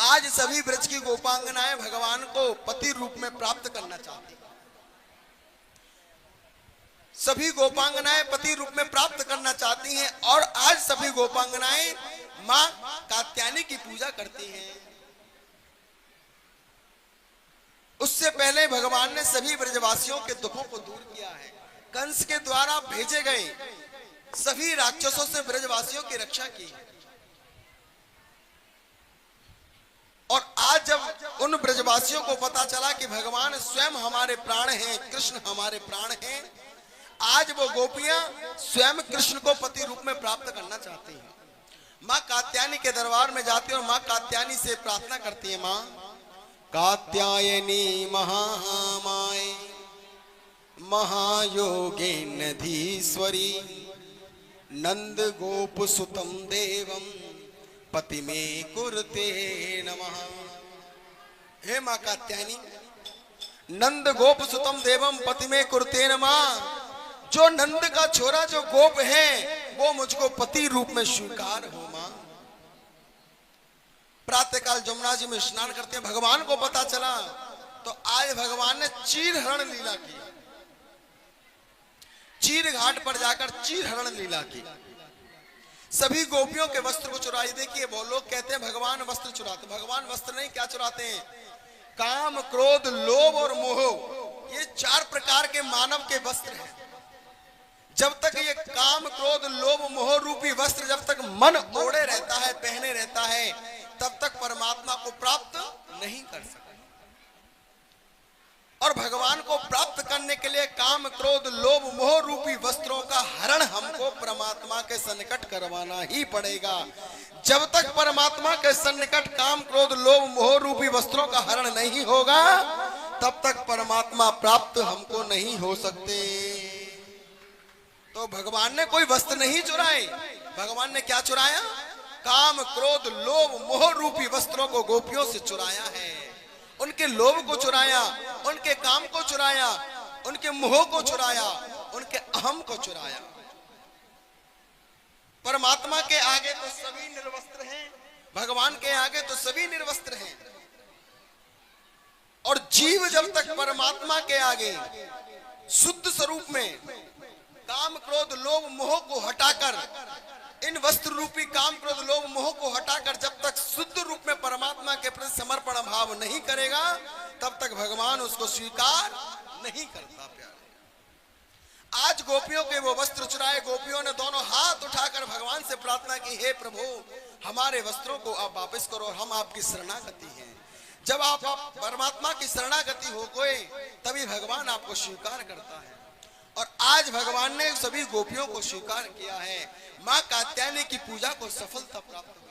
आज सभी ब्रज की गोपांगनाएं भगवान को पति रूप में प्राप्त करना चाहती हैं। सभी गोपांगनाएं पति रूप में प्राप्त करना चाहती हैं और आज सभी गोपांगनाएं मां कात्यायनी की पूजा करती हैं। उससे पहले भगवान ने सभी ब्रजवासियों के दुखों को दूर किया है। कंस के द्वारा भेजे गए सभी राक्षसों से ब्रजवासियों की रक्षा की। और आज जब उन ब्रजवासियों को पता चला कि भगवान स्वयं हमारे प्राण हैं, कृष्ण हमारे प्राण हैं, आज वो गोपियां स्वयं कृष्ण को पति रूप में प्राप्त करना चाहती हैं। मां कात्यायनी के दरबार में जाती है और मां कात्यायनी से प्रार्थना करती है, मां कात्यायनी महामाये महायोगेनधीश्वरी नंद गोप सुतम देवम पति में कुरते नमः। हे मां कात्यायनी, नंद गोप सुतम देवम पति में कुरते नमः। जो नंद का छोरा जो गोप है वो मुझको पति रूप में स्वीकार हो मां। प्रातःकाल जमुना जी में स्नान करते हैं। भगवान को पता चला तो आज भगवान ने चीर हरण लीला की। चीर घाट पर जाकर चीर हरण लीला की। सभी गोपियों के वस्त्र को चुराई। देखिए वो लोग कहते हैं भगवान वस्त्र चुराते। भगवान वस्त्र नहीं, क्या चुराते हैं? काम, क्रोध, लोभ और मोह, ये 4 प्रकार के मानव के वस्त्र हैं। जब तक ये काम, क्रोध, लोभ, मोह रूपी वस्त्र जब तक मन ओढ़े रहता है, पहने रहता है, तब तक परमात्मा को प्राप्त नहीं कर सकता। और भगवान को प्राप्त करने के लिए काम, क्रोध, लोभ, मोह रूपी वस्त्रों का हरण हमको परमात्मा के सन्निकट करवाना ही पड़ेगा। जब तक परमात्मा के सन्निकट काम, क्रोध, लोभ, मोह रूपी वस्त्रों का हरण नहीं होगा तब तक परमात्मा प्राप्त हमको नहीं हो सकते। तो भगवान ने कोई वस्त्र नहीं चुराए। भगवान ने क्या चुराया? काम, क्रोध, लोभ, मोह रूपी वस्त्रों को गोपियों से चुराया है। उनके लोभ को चुराया, उनके काम को चुराया, उनके मोह को चुराया, उनके अहम को चुराया। परमात्मा के आगे तो सभी निर्वस्त्र हैं, भगवान के आगे तो सभी निर्वस्त्र हैं। और जीव जब तक परमात्मा के आगे शुद्ध स्वरूप में काम, क्रोध, लोभ, मोह को हटाकर, इन वस्त्र रूपी काम, क्रोध, लोभ, मोह को हटाकर जब तक शुद्ध रूप में परमात्मा के प्रति समर्पण भाव नहीं करेगा तब तक भगवान उसको स्वीकार नहीं करता। प्यारे, आज गोपियों के वो वस्त्र चुराए। गोपियों ने दोनों हाथ उठाकर भगवान से प्रार्थना की, हे प्रभु हमारे वस्त्रों को आप वापस करो, हम आपकी शरणागति हैं। जब आप परमात्मा की शरणागति हो गए तभी भगवान आपको स्वीकार करता है। और आज भगवान ने सभी गोपियों को स्वीकार किया है। मां कात्यायनी की पूजा को सफलता प्राप्त